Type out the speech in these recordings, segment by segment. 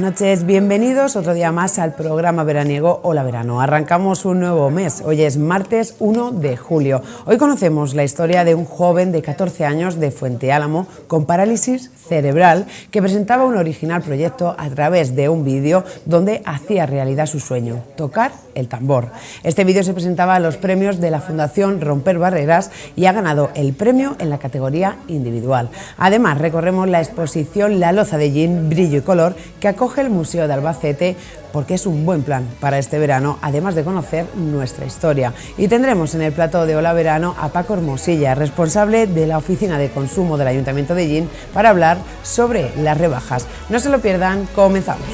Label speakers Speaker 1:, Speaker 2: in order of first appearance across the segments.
Speaker 1: noches, bienvenidos otro día más al programa veraniego Hola Verano. Arrancamos un nuevo mes, hoy es martes 1 de julio. Hoy conocemos la historia de un joven de 14 años de Fuente Álamo con parálisis cerebral que presentaba un original proyecto a través de un vídeo donde hacía realidad su sueño, tocar el tambor. Este vídeo se presentaba a los premios de la Fundación Romper Barreras y ha ganado el premio en la categoría individual. Además, recorremos la exposición La Loza de Jin, Brillo y Color, que acoge el Museo de Albacete, porque es un buen plan para este verano, además de conocer nuestra historia. Y tendremos en el plató de Hola Verano a Paco Hermosilla, responsable de la Oficina de Consumo del Ayuntamiento de Jin, para hablar sobre las rebajas. No se lo pierdan, comenzamos.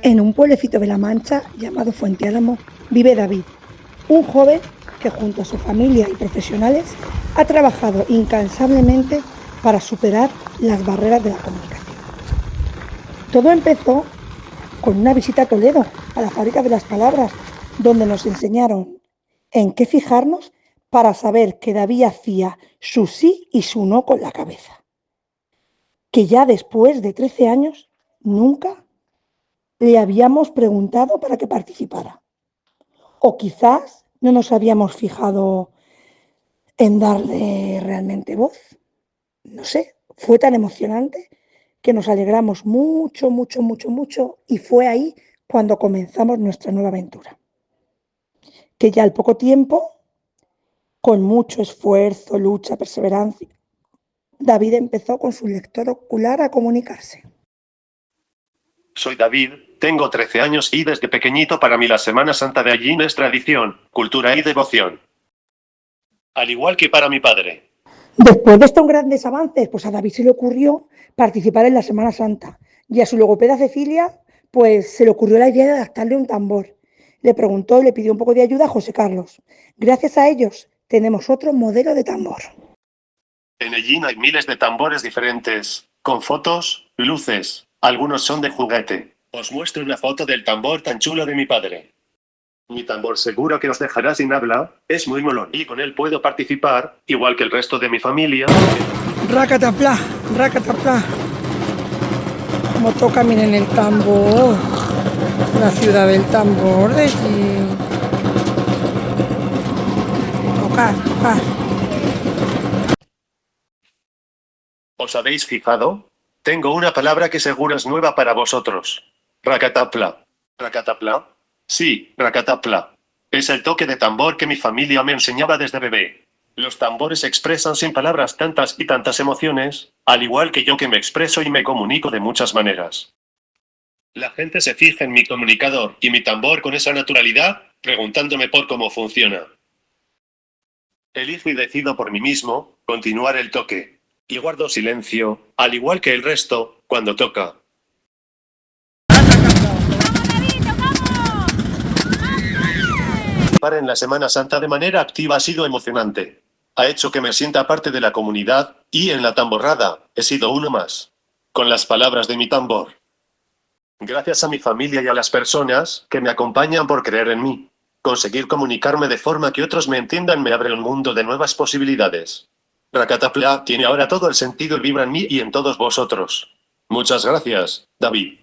Speaker 2: En un pueblecito de La Mancha llamado Fuente Álamo vive David, un joven que junto a su familia y profesionales ha trabajado incansablemente para superar las barreras de la comunicación. Todo empezó con una visita a Toledo, a la fábrica de las palabras, donde nos enseñaron en qué fijarnos para saber que David hacía su sí y su no con la cabeza. Que ya después de 13 años nunca le habíamos preguntado para que participara. O quizás no nos habíamos fijado en darle realmente voz. No sé, fue tan emocionante que nos alegramos mucho y fue ahí cuando comenzamos nuestra nueva aventura. Que ya al poco tiempo, con mucho esfuerzo, lucha, perseverancia, David empezó con su lector ocular a comunicarse.
Speaker 3: Soy David, tengo 13 años y desde pequeñito para mí la Semana Santa de Jin es tradición, cultura y devoción. Al igual que para mi padre.
Speaker 2: Después de estos grandes avances, pues a David se le ocurrió participar en la Semana Santa y a su logopeda Cecilia, pues se le ocurrió la idea de adaptarle un tambor. Le preguntó y le pidió un poco de ayuda a José Carlos. Gracias a ellos tenemos otro modelo de tambor.
Speaker 3: En Jin hay miles de tambores diferentes, con fotos, luces, algunos son de juguete. Os muestro una foto del tambor tan chulo de mi padre. Mi tambor seguro que os dejará sin habla, es muy molón y con él puedo participar, igual que el resto de mi familia.
Speaker 2: Racatapla, racatapla. Como toca, miren el tambor. La ciudad del tambor de aquí. Tocar, tocar.
Speaker 3: ¿Os habéis fijado? Tengo una palabra que seguro es nueva para vosotros. Racatapla. ¿Racatapla? Sí, racatapla. Es el toque de tambor que mi familia me enseñaba desde bebé. Los tambores expresan sin palabras tantas y tantas emociones, al igual que yo que me expreso y me comunico de muchas maneras. La gente se fija en mi comunicador y mi tambor con esa naturalidad, preguntándome por cómo funciona. Elijo y decido por mí mismo, continuar el toque. Y guardo silencio, al igual que el resto, cuando toca. Participar en la Semana Santa de manera activa ha sido emocionante. Ha hecho que me sienta parte de la comunidad, y en la tamborrada, he sido uno más. Con las palabras de mi tambor. Gracias a mi familia y a las personas que me acompañan por creer en mí. Conseguir comunicarme de forma que otros me entiendan me abre un mundo de nuevas posibilidades. Racatapla tiene ahora todo el sentido y vibra en mí y en todos vosotros. Muchas gracias, David.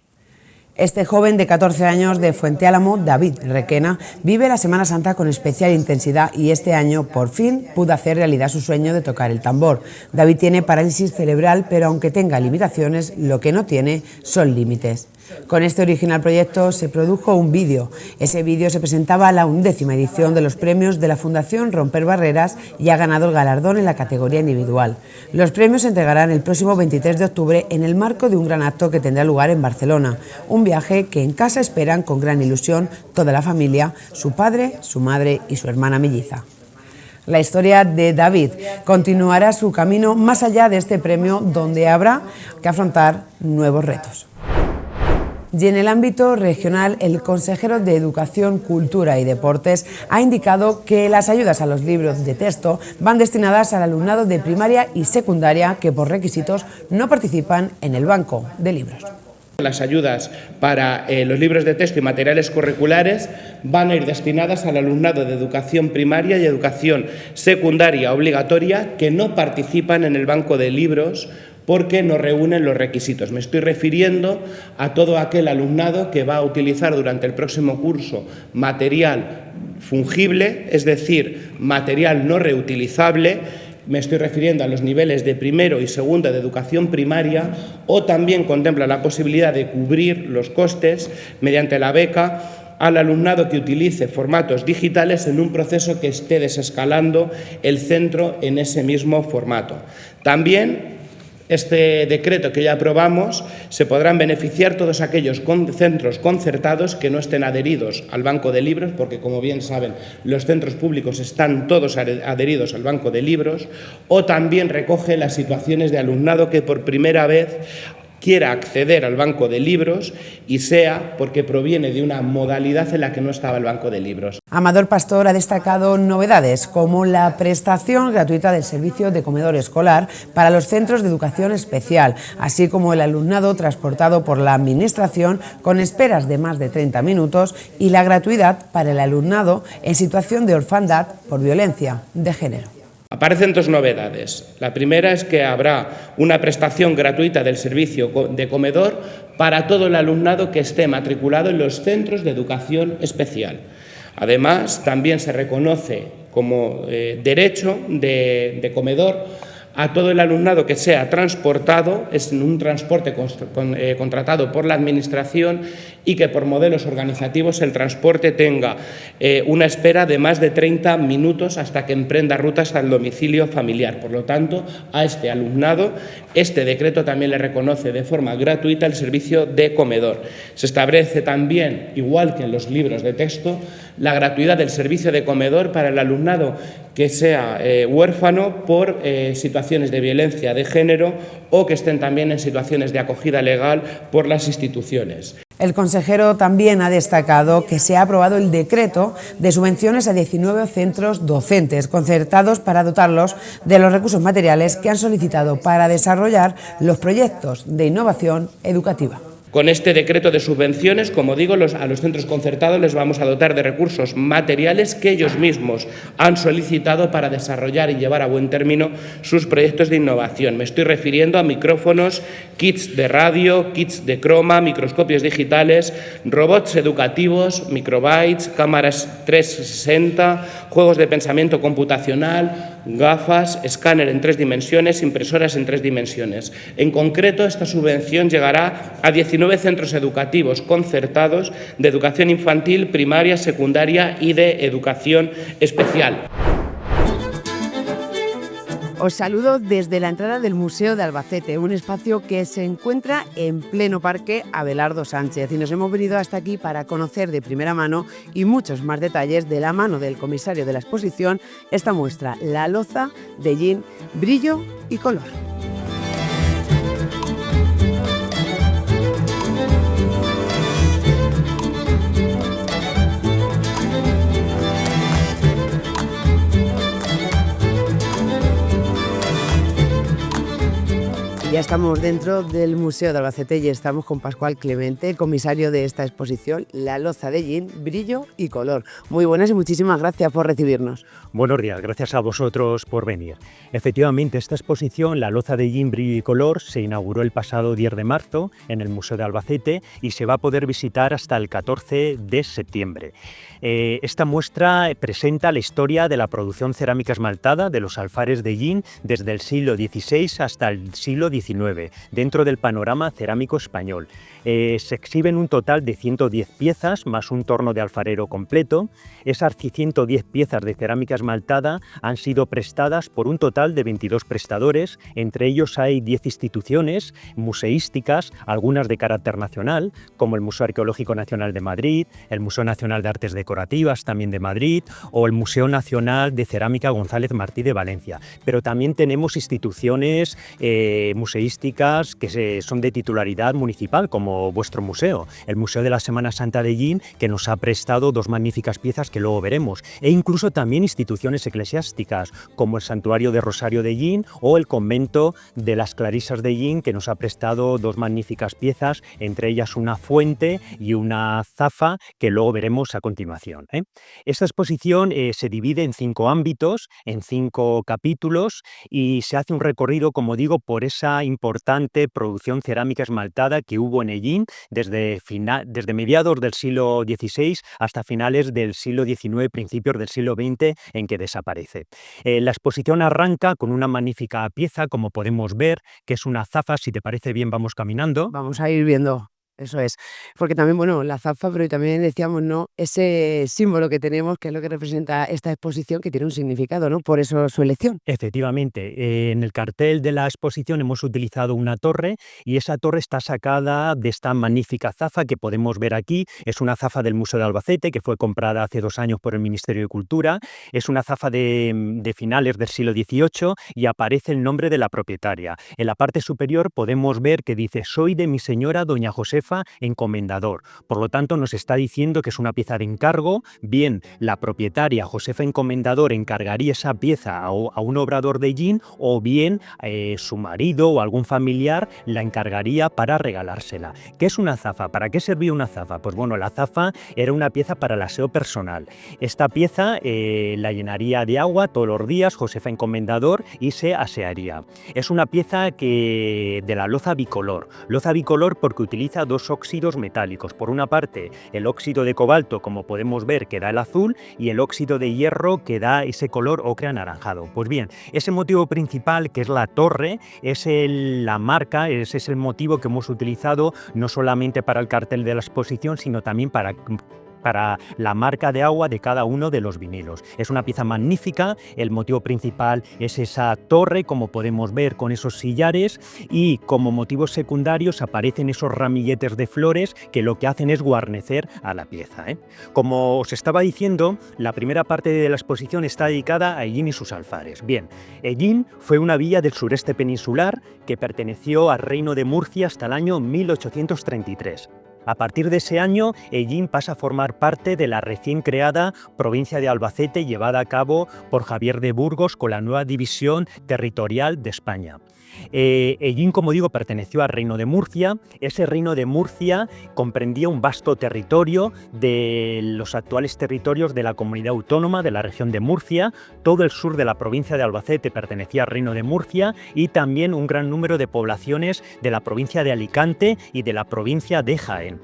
Speaker 1: Este joven de 14 años de Fuente Álamo, David Requena, vive la Semana Santa con especial intensidad y este año, por fin, pudo hacer realidad su sueño de tocar el tambor. David tiene parálisis cerebral, pero aunque tenga limitaciones, lo que no tiene son límites. Con este original proyecto se produjo un vídeo. Ese vídeo se presentaba a la 11ª edición de los premios de la Fundación Romper Barreras y ha ganado el galardón en la categoría individual. Los premios se entregarán el próximo 23 de octubre en el marco de un gran acto que tendrá lugar en Barcelona. Un viaje que en casa esperan con gran ilusión toda la familia, su padre, su madre y su hermana melliza. La historia de David continuará su camino más allá de este premio, donde habrá que afrontar nuevos retos. Y en el ámbito regional, el consejero de Educación, Cultura y Deportes ha indicado que las ayudas a los libros de texto van destinadas al alumnado de primaria y secundaria que por requisitos no participan en el banco de libros.
Speaker 4: Las ayudas para los libros de texto y materiales curriculares van a ir destinadas al alumnado de educación primaria y educación secundaria obligatoria que no participan en el banco de libros porque no reúnen los requisitos. Me estoy refiriendo a todo aquel alumnado que va a utilizar durante el próximo curso material fungible, es decir, material no reutilizable. Me estoy refiriendo a los niveles de primero y segundo de educación primaria, o también contempla la posibilidad de cubrir los costes mediante la beca al alumnado que utilice formatos digitales en un proceso que esté desescalando el centro en ese mismo formato. También este decreto que ya aprobamos se podrán beneficiar todos aquellos centros concertados que no estén adheridos al banco de libros, porque como bien saben los centros públicos están todos adheridos al banco de libros, o también recoge las situaciones de alumnado que por primera vez quiera acceder al banco de libros y sea porque proviene de una modalidad en la que no estaba el banco de libros.
Speaker 1: Amador Pastor ha destacado novedades como la prestación gratuita del servicio de comedor escolar para los centros de educación especial, así como el alumnado transportado por la Administración con esperas de más de 30 minutos y la gratuidad para el alumnado en situación de orfandad por violencia de género.
Speaker 4: Aparecen dos novedades. La primera es que habrá una prestación gratuita del servicio de comedor para todo el alumnado que esté matriculado en los centros de educación especial. Además, también se reconoce como derecho de comedor a todo el alumnado que sea transportado, es un transporte contratado por la Administración y que por modelos organizativos el transporte tenga una espera de más de 30 minutos hasta que emprenda rutas al domicilio familiar. Por lo tanto, a este alumnado este decreto también le reconoce de forma gratuita el servicio de comedor. Se establece también, igual que en los libros de texto, la gratuidad del servicio de comedor para el alumnado que sea huérfano por situaciones de violencia de género o que estén también en situaciones de acogida legal por las instituciones.
Speaker 1: El consejero también ha destacado que se ha aprobado el decreto de subvenciones a 19 centros docentes concertados para dotarlos de los recursos materiales que han solicitado para desarrollar los proyectos de innovación educativa.
Speaker 4: Con este decreto de subvenciones, como digo, a los centros concertados les vamos a dotar de recursos materiales que ellos mismos han solicitado para desarrollar y llevar a buen término sus proyectos de innovación. Me estoy refiriendo a micrófonos, kits de radio, kits de croma, microscopios digitales, robots educativos, microbytes, cámaras 360, juegos de pensamiento computacional, gafas, escáner en 3 dimensiones, impresoras en 3 dimensiones. En concreto, esta subvención llegará a 19 centros educativos concertados de educación infantil, primaria, secundaria y de educación especial.
Speaker 1: Os saludo desde la entrada del Museo de Albacete, un espacio que se encuentra en pleno Parque Abelardo Sánchez, y nos hemos venido hasta aquí para conocer de primera mano y muchos más detalles de la mano del comisario de la exposición esta muestra, La loza de Jean, brillo y color. Ya estamos dentro del Museo de Albacete y estamos con Pascual Clemente, comisario de esta exposición, La loza de Jean, brillo y color. Muy buenas y muchísimas gracias por recibirnos.
Speaker 5: Buenos días, gracias a vosotros por venir. Efectivamente, esta exposición, La loza de Jean, brillo y color, se inauguró el pasado 10 de marzo en el Museo de Albacete y se va a poder visitar hasta el 14 de septiembre. Esta muestra presenta la historia de la producción cerámica esmaltada de los alfares de Jean desde el siglo XVI hasta el siglo XIX, dentro del panorama cerámico español. Se exhiben un total de 110 piezas, más un torno de alfarero completo. Esas 110 piezas de cerámica esmaltada han sido prestadas por un total de 22 prestadores, entre ellos hay 10 instituciones museísticas, algunas de carácter nacional, como el Museo Arqueológico Nacional de Madrid, el Museo Nacional de Artes Decorativas también de Madrid, o el Museo Nacional de Cerámica González Martí de Valencia. Pero también tenemos instituciones museísticas museísticas que son de titularidad municipal, como vuestro museo, el Museo de la Semana Santa de Llín, que nos ha prestado dos magníficas piezas que luego veremos, e incluso también instituciones eclesiásticas, como el Santuario de Rosario de Llín o el Convento de las Clarisas de Llín, que nos ha prestado dos magníficas piezas, entre ellas una fuente y una zafa, que luego veremos a continuación. Esta exposición se divide en 5 ámbitos, en 5 capítulos, y se hace un recorrido, como digo, por esa importante producción cerámica esmaltada que hubo en Ellín desde mediados del siglo XVI hasta finales del siglo XIX, principios del siglo XX, en que desaparece. La exposición arranca con una magnífica pieza, como podemos ver, que es una zafa. Si te parece bien, vamos caminando.
Speaker 1: Vamos a ir viendo. Eso es, porque también, bueno, la zafa, pero también decíamos, ¿no? Ese símbolo que tenemos, que es lo que representa esta exposición, que tiene un significado, ¿no? Por eso su elección.
Speaker 5: Efectivamente, en el cartel de la exposición hemos utilizado una torre, y esa torre está sacada de esta magnífica zafa que podemos ver aquí. Es una zafa del Museo de Albacete, que fue comprada hace 2 años por el Ministerio de Cultura. Es una zafa de finales del siglo XVIII y aparece el nombre de la propietaria. En la parte superior podemos ver que dice: soy de mi señora doña Josefa Encomendador. Por lo tanto, nos está diciendo que es una pieza de encargo. Bien, la propietaria Josefa Encomendador encargaría esa pieza a un obrador de Llín, o bien su marido o algún familiar la encargaría para regalársela. ¿Qué es una zafa? ¿Para qué servía una zafa? Pues bueno, la zafa era una pieza para el aseo personal. Esta pieza la llenaría de agua todos los días Josefa Encomendador y se asearía. Es una pieza de la loza bicolor. Loza bicolor porque utiliza 2 óxidos metálicos. Por una parte, el óxido de cobalto, como podemos ver, que da el azul, y el óxido de hierro, que da ese color ocre anaranjado. Pues bien, ese motivo principal, que es la torre, es la marca, ese es el motivo que hemos utilizado no solamente para el cartel de la exposición, sino también para la marca de agua de cada uno de los vinilos. Es una pieza magnífica. El motivo principal es esa torre, como podemos ver, con esos sillares, y como motivos secundarios aparecen esos ramilletes de flores que lo que hacen es guarnecer a la pieza. Como os estaba diciendo, la primera parte de la exposición está dedicada a Ellín y sus alfares. Bien, Ellín fue una villa del sureste peninsular que perteneció al Reino de Murcia hasta el año 1833. A partir de ese año, Ellín pasa a formar parte de la recién creada provincia de Albacete, llevada a cabo por Javier de Burgos con la nueva división territorial de España. Ellín, como digo, perteneció al Reino de Murcia. Ese Reino de Murcia comprendía un vasto territorio de los actuales territorios de la comunidad autónoma de la región de Murcia. Todo el sur de la provincia de Albacete pertenecía al Reino de Murcia, y también un gran número de poblaciones de la provincia de Alicante y de la provincia de Jaén.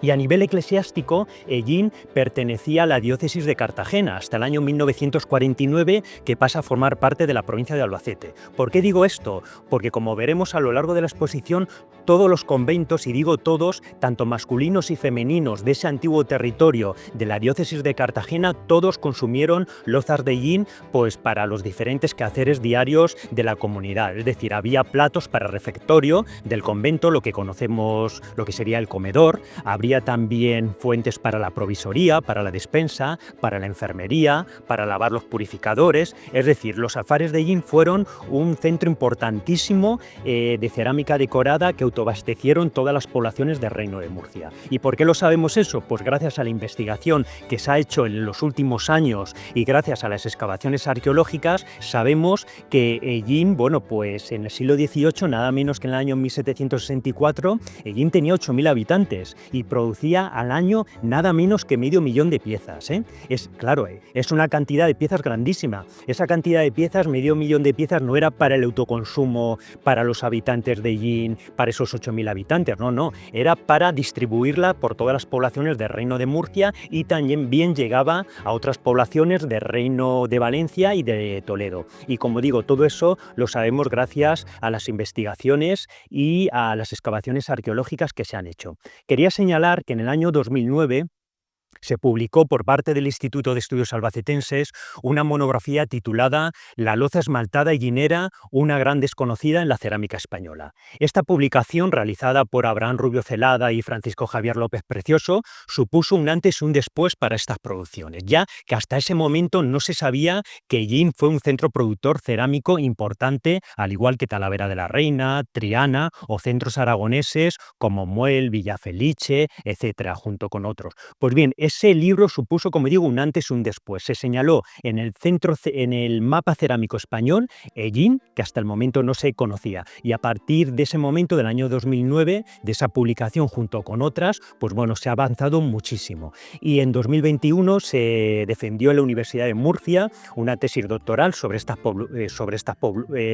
Speaker 5: Y a nivel eclesiástico, Ellín pertenecía a la diócesis de Cartagena hasta el año 1949, que pasa a formar parte de la provincia de Albacete. ¿Por qué digo esto? Porque, como veremos a lo largo de la exposición, todos los conventos, y digo todos, tanto masculinos y femeninos, de ese antiguo territorio de la diócesis de Cartagena, todos consumieron lozas de Ellín, pues para los diferentes quehaceres diarios de la comunidad. Es decir, había platos para refectorio del convento, lo que conocemos, lo que sería el comedor. Habría también fuentes para la provisoría, para la despensa, para la enfermería, para lavar los purificadores. Es decir, los alfares de Ellín fueron un centro importantísimo de cerámica decorada que autoabastecieron todas las poblaciones del Reino de Murcia. ¿Y por qué lo sabemos eso? Pues gracias a la investigación que se ha hecho en los últimos años y gracias a las excavaciones arqueológicas, sabemos que Ellín, bueno, pues en el siglo XVIII, nada menos que en el año 1764, Ellín tenía 8.000 habitantes y producía al año nada menos que 500.000 de piezas. Es una cantidad de piezas grandísima. Esa cantidad de piezas, 500.000 de piezas, no era para el autoconsumo, para los habitantes de Ellín, para esos 8.000 habitantes, no, era para distribuirla por todas las poblaciones del Reino de Murcia, y también bien llegaba a otras poblaciones del Reino de Valencia y de Toledo. Y como digo, todo eso lo sabemos gracias a las investigaciones y a las excavaciones arqueológicas que se han hecho. Quería señalar que en el año 2009 se publicó por parte del Instituto de Estudios Albacetenses una monografía titulada La loza esmaltada ellinera, una gran desconocida en la cerámica española. Esta publicación, realizada por Abraham Rubio Celada y Francisco Javier López Precioso, supuso un antes y un después para estas producciones, ya que hasta ese momento no se sabía que Ellín fue un centro productor cerámico importante, al igual que Talavera de la Reina, Triana o centros aragoneses como Muel, Villafeliche, etcétera, junto con otros. Pues bien, ese libro supuso, como digo, un antes y un después. Se señaló en el mapa cerámico español Ellín, que hasta el momento no se conocía. Y a partir de ese momento, del año 2009, de esa publicación junto con otras, pues bueno, se ha avanzado muchísimo. Y en 2021 se defendió en la Universidad de Murcia una tesis doctoral sobre estas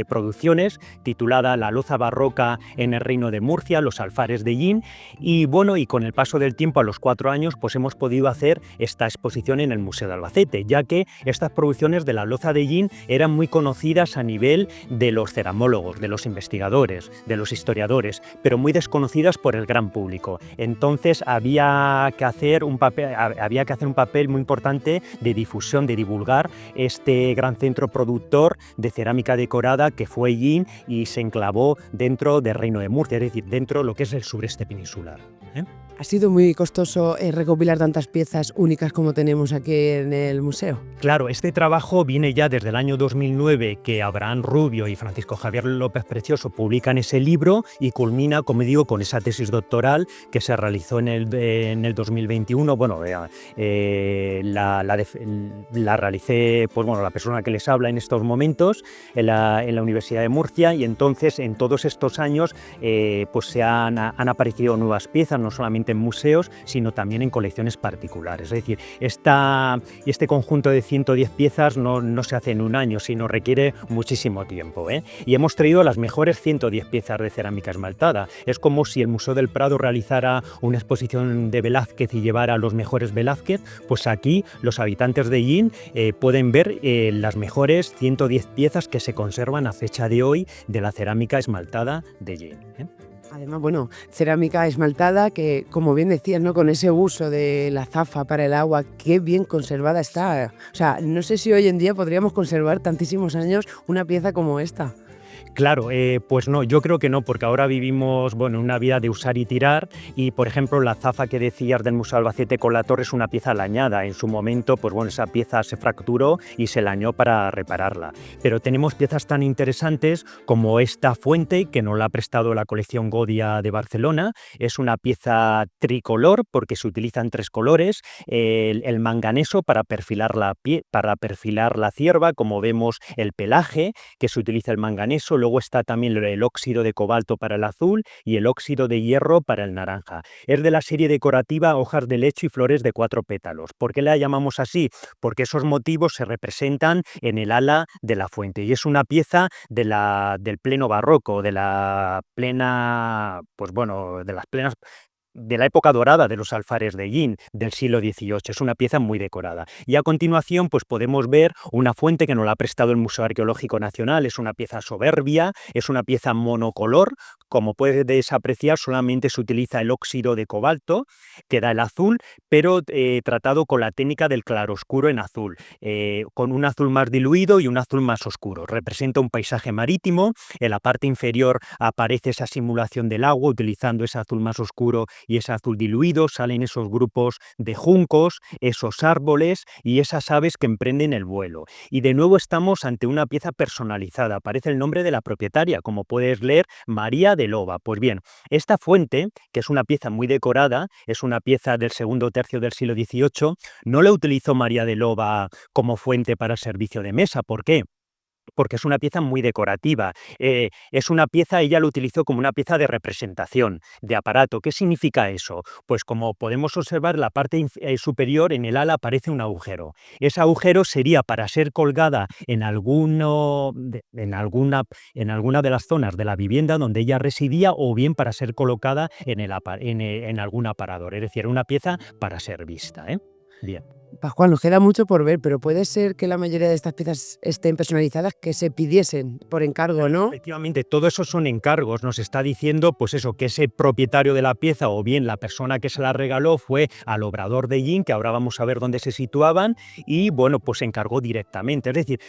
Speaker 5: producciones, titulada La loza barroca en el Reino de Murcia, los alfares de Ellín. Y bueno, y con el paso del tiempo, a los 4 años, pues hemos podido hacer esta exposición en el Museo de Albacete, ya que estas producciones de la loza de Ellín eran muy conocidas a nivel de los ceramólogos, de los investigadores, de los historiadores, pero muy desconocidas por el gran público. Entonces había que hacer un papel muy importante de difusión, de divulgar este gran centro productor de cerámica decorada que fue Ellín y se enclavó dentro del Reino de Murcia, es decir, dentro de lo que es el sureste peninsular.
Speaker 1: ¿Ha sido muy costoso recopilar tantas piezas únicas como tenemos aquí en el museo?
Speaker 5: Claro, este trabajo viene ya desde el año 2009, que Abraham Rubio y Francisco Javier López Precioso publican ese libro y culmina, como digo, con esa tesis doctoral que se realizó en el 2021. Bueno, la realicé, pues bueno, la persona que les habla en estos momentos en la Universidad de Murcia, y entonces en todos estos años pues han aparecido nuevas piezas, no solamente en museos, sino también en colecciones particulares. Es decir, este conjunto de 110 piezas no se hace en un año, sino requiere muchísimo tiempo, ¿eh? Y hemos traído las mejores 110 piezas de cerámica esmaltada. Es como si el Museo del Prado realizara una exposición de Velázquez y llevara los mejores Velázquez, pues aquí los habitantes de Ellín pueden ver las mejores 110 piezas que se conservan a fecha de hoy de la cerámica esmaltada de Ellín, ¿eh?
Speaker 1: Además, bueno, cerámica esmaltada que, como bien decías, ¿no?, con ese uso de la zafa para el agua, qué bien conservada está. O sea, no sé si hoy en día podríamos conservar tantísimos años una pieza como esta.
Speaker 5: Claro, pues no, yo creo que no, porque ahora vivimos, bueno, una vida de usar y tirar, y por ejemplo la zafa que decías del Museo Albacete con la torre es una pieza lañada. En su momento, pues bueno, esa pieza se fracturó y se lañó para repararla. Pero tenemos piezas tan interesantes como esta fuente que nos la ha prestado la colección Godia de Barcelona. Es una pieza tricolor porque se utilizan 3 colores, el manganeso para perfilar la cierva, como vemos el pelaje, que se utiliza el manganeso. Luego está también el óxido de cobalto para el azul y el óxido de hierro para el naranja. Es de la serie decorativa Hojas de Lecho y Flores de 4 pétalos. ¿Por qué la llamamos así? Porque esos motivos se representan en el ala de la fuente, y es una pieza del pleno barroco, de las plenas de la época dorada de los alfares de Ellín, del siglo XVIII. Es una pieza muy decorada. Y a continuación pues podemos ver una fuente que nos la ha prestado el Museo Arqueológico Nacional. Es una pieza soberbia, es una pieza monocolor. Como puedes apreciar, solamente se utiliza el óxido de cobalto, que da el azul, pero tratado con la técnica del claroscuro en azul, con un azul más diluido y un azul más oscuro. Representa un paisaje marítimo. En la parte inferior aparece esa simulación del agua, utilizando ese azul más oscuro y ese azul diluido. Salen esos grupos de juncos, esos árboles y esas aves que emprenden el vuelo. Y de nuevo estamos ante una pieza personalizada. Aparece el nombre de la propietaria, como puedes leer, María de Loba. Pues bien, esta fuente, que es una pieza muy decorada, es una pieza del segundo tercio del siglo XVIII, no la utilizó María de Loba como fuente para servicio de mesa. ¿Por qué? Porque es una pieza muy decorativa. Es una pieza, ella lo utilizó como una pieza de representación, de aparato. ¿Qué significa eso? Pues como podemos observar, la parte superior, en el ala, aparece un agujero. Ese agujero sería para ser colgada en alguna de las zonas de la vivienda donde ella residía, o bien para ser colocada en algún aparador. Es decir, una pieza para ser vista, ¿eh? Bien.
Speaker 1: Pascual, nos queda mucho por ver, pero puede ser que la mayoría de estas piezas estén personalizadas, que se pidiesen por encargo, ¿no?
Speaker 5: Efectivamente, todo eso son encargos. Nos está diciendo, pues eso, que ese propietario de la pieza o bien la persona que se la regaló fue al obrador de Yin, que ahora vamos a ver dónde se situaban, y bueno, pues se encargó directamente. Es decir,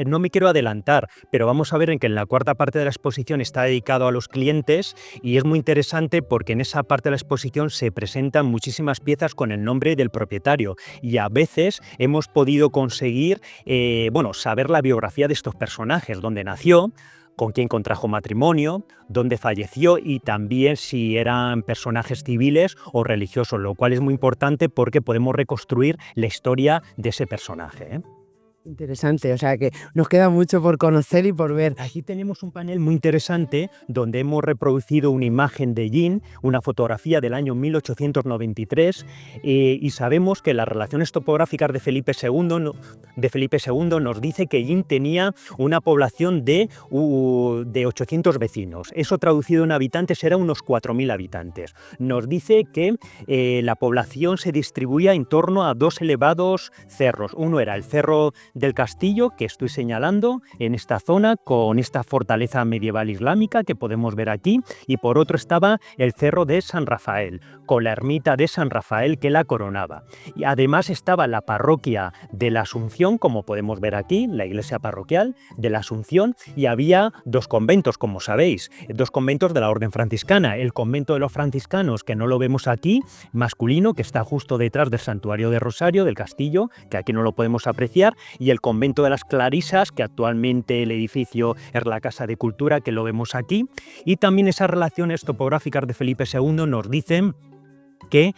Speaker 5: no me quiero adelantar, pero vamos a ver en que en la cuarta parte de la exposición está dedicado a los clientes y es muy interesante porque en esa parte de la exposición se presentan muchísimas piezas con el nombre del propietario y a veces hemos podido conseguir saber la biografía de estos personajes, dónde nació, con quién contrajo matrimonio, dónde falleció y también si eran personajes civiles o religiosos, lo cual es muy importante porque podemos reconstruir la historia de ese personaje, ¿eh?
Speaker 1: Interesante, o sea que nos queda mucho por conocer y por ver.
Speaker 5: Aquí tenemos un panel muy interesante donde hemos reproducido una imagen de Yin, una fotografía del año 1893 y sabemos que las relaciones topográficas de Felipe II nos dice que Yin tenía una población de 800 vecinos. Eso traducido en habitantes era unos 4.000 habitantes. Nos dice que la población se distribuía en torno a dos elevados cerros. Uno era el cerro del castillo que estoy señalando en esta zona con esta fortaleza medieval islámica que podemos ver aquí y por otro estaba el cerro de San Rafael con la ermita de San Rafael que la coronaba y además estaba la parroquia de la Asunción como podemos ver aquí, la iglesia parroquial de la Asunción y había dos conventos como sabéis, dos conventos de la orden franciscana, el convento de los franciscanos que no lo vemos aquí, masculino que está justo detrás del santuario de Rosario del castillo que aquí no lo podemos apreciar y el convento de las Clarisas, que actualmente el edificio es la Casa de Cultura, que lo vemos aquí, y también esas relaciones topográficas de Felipe II nos dicen que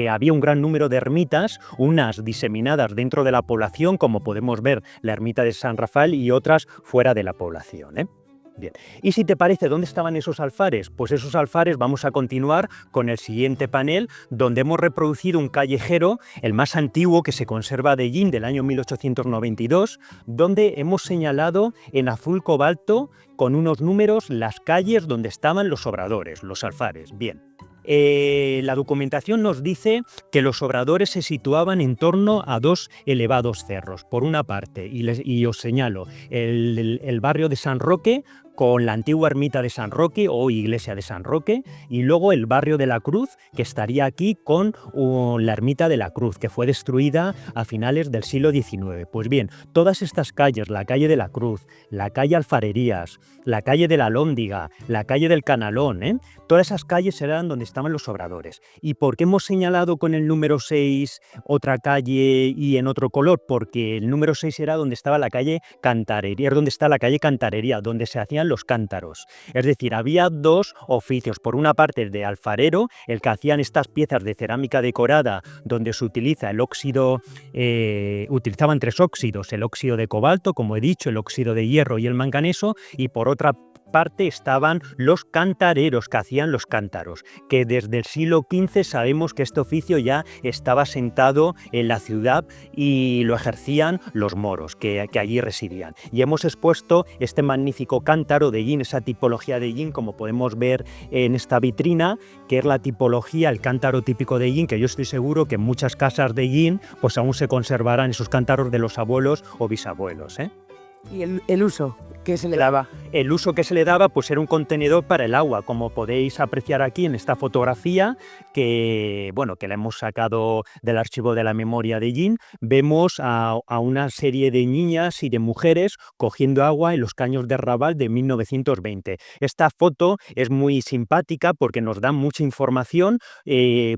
Speaker 5: había un gran número de ermitas, unas diseminadas dentro de la población, como podemos ver la ermita de San Rafael, y otras fuera de la población, ¿eh? Bien. Y si te parece, ¿dónde estaban esos alfares? Pues esos alfares vamos a continuar con el siguiente panel, donde hemos reproducido un callejero, el más antiguo que se conserva de Yin del año 1892, donde hemos señalado en azul cobalto con unos números las calles donde estaban los obradores, los alfares. Bien. La documentación nos dice que los obradores se situaban en torno a dos elevados cerros. Por una parte, y os señalo, el barrio de San Roque, con la antigua ermita de San Roque o iglesia de San Roque, y luego el barrio de la Cruz, que estaría aquí con la ermita de la Cruz, que fue destruida a finales del siglo XIX. Pues bien, todas estas calles, la calle de la Cruz, la calle Alfarerías, la calle de la Lóndiga, la calle del Canalón, todas esas calles eran donde estaban los obradores. ¿Y por qué hemos señalado con el número 6 otra calle y en otro color? Porque el número 6 era donde estaba la calle Cantarería, donde está la calle Cantarería, donde se hacían los cántaros. Es decir, había dos oficios. Por una parte, el de alfarero, el que hacían estas piezas de cerámica decorada, donde se utiliza el óxido, utilizaban tres óxidos, el óxido de cobalto, como he dicho, el óxido de hierro y el manganeso, y por otra parte estaban los cantareros que hacían los cántaros, que desde el siglo XV sabemos que este oficio ya estaba sentado en la ciudad y lo ejercían los moros que allí residían. Y hemos expuesto este magnífico cántaro de Yin, esa tipología de Yin, como podemos ver en esta vitrina, que es la tipología, el cántaro típico de Yin, que yo estoy seguro que en muchas casas de Yin pues aún se conservarán esos cántaros de los abuelos o bisabuelos, ¿eh?
Speaker 1: ¿Y el uso que se le daba?
Speaker 5: El uso que se le daba pues era un contenedor para el agua, como podéis apreciar aquí en esta fotografía que la hemos sacado del archivo de la memoria de Yin. Vemos a una serie de niñas y de mujeres cogiendo agua en los caños de Raval de 1920. Esta foto es muy simpática porque nos da mucha información.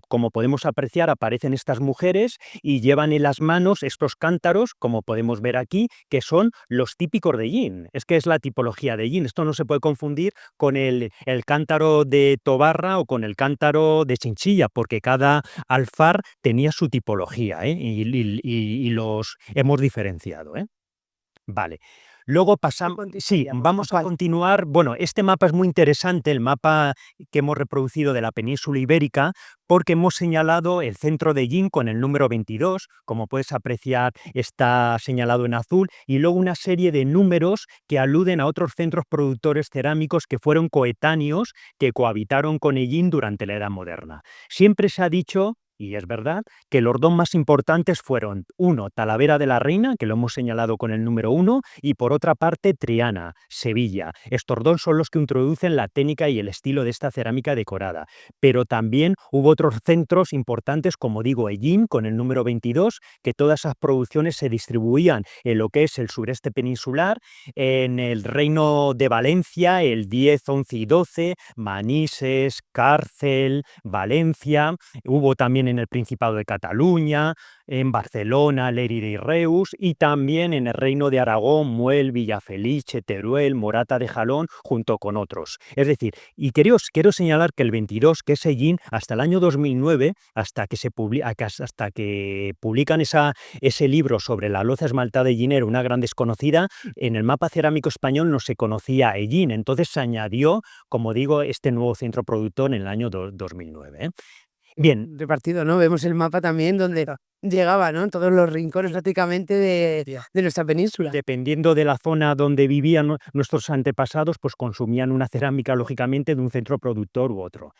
Speaker 5: Como podemos apreciar, aparecen estas mujeres y llevan en las manos estos cántaros, como podemos ver aquí, que son los típicos de Yin. Es que es la tipología de Yin. Esto no se puede confundir con el cántaro de Tobarra o con el cántaro de Chinchilla, porque cada alfar tenía su tipología, y los hemos diferenciado, ¿eh? Vale. Luego pasamos, vamos a continuar. Bueno, este mapa es muy interesante, el mapa que hemos reproducido de la península ibérica, porque hemos señalado el centro de Yin con el número 22, como puedes apreciar está señalado en azul, y luego una serie de números que aluden a otros centros productores cerámicos que fueron coetáneos, que cohabitaron con el Yin durante la Edad Moderna. Siempre se ha dicho y es verdad, que los dos más importantes fueron, uno, Talavera de la Reina, que lo hemos señalado con el número 1, y por otra parte, Triana, Sevilla. Estos dos son los que introducen la técnica y el estilo de esta cerámica decorada. Pero también hubo otros centros importantes, como digo, Ellín, con el número 22, que todas esas producciones se distribuían en lo que es el sureste peninsular, en el Reino de Valencia, el 10, 11 y 12, Manises, Cárcel, Valencia, hubo también en el Principado de Cataluña, en Barcelona, Lérida y Reus, y también en el Reino de Aragón, Muel, Villafelice, Teruel, Morata de Jalón, junto con otros. Es decir, y quiero señalar que el 22, que es Ellín, hasta el año 2009, hasta que publican ese libro sobre la loza esmaltada ellinera, una gran desconocida, en el mapa cerámico español no se conocía Ellín, entonces se añadió, como digo, este nuevo centro productor en el año 2009. Bien.
Speaker 1: Repartido, ¿no? Vemos el mapa también donde llegaba, ¿no? En todos los rincones prácticamente de nuestra península.
Speaker 5: Dependiendo de la zona donde vivían nuestros antepasados, pues consumían una cerámica, lógicamente, de un centro productor u otro.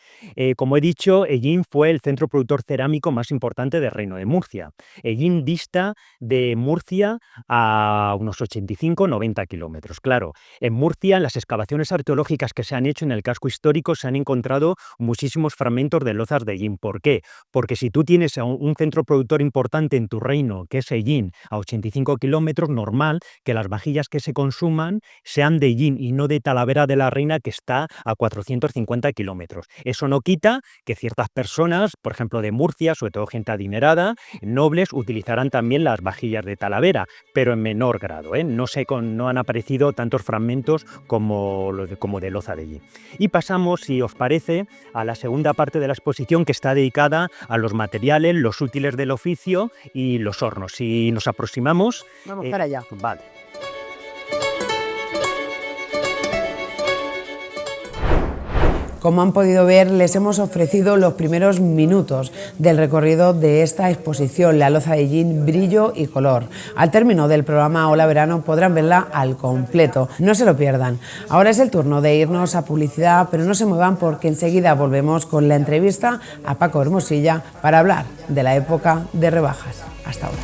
Speaker 5: Como he dicho, Ellín fue el centro productor cerámico más importante del Reino de Murcia. Ellín dista de Murcia a unos 85-90 kilómetros. Claro, en Murcia, en las excavaciones arqueológicas que se han hecho en el casco histórico, se han encontrado muchísimos fragmentos de lozas de Ellín. ¿Por qué? Porque si tú tienes un centro productor importante en tu reino, que es Ellín, a 85 kilómetros, normal que las vajillas que se consuman sean de Ellín y no de Talavera de la Reina, que está a 450 kilómetros. Eso no quita que ciertas personas, por ejemplo de Murcia, sobre todo gente adinerada, nobles, utilizarán también las vajillas de Talavera, pero en menor grado, ¿eh? No han aparecido tantos fragmentos como de loza de Ellín. Y pasamos, si os parece, a la segunda parte de la exposición, que está dedicada a los materiales, los útiles del oficio y los hornos. Si nos aproximamos...
Speaker 1: Vamos para allá.
Speaker 5: Vale.
Speaker 1: Como han podido ver, les hemos ofrecido los primeros minutos del recorrido de esta exposición, La loza de Ellín, brillo y color. Al término del programa Hola Verano podrán verla al completo, no se lo pierdan. Ahora es el turno de irnos a publicidad, pero no se muevan porque enseguida volvemos con la entrevista a Paco Hermosilla para hablar de la época de rebajas. Hasta ahora.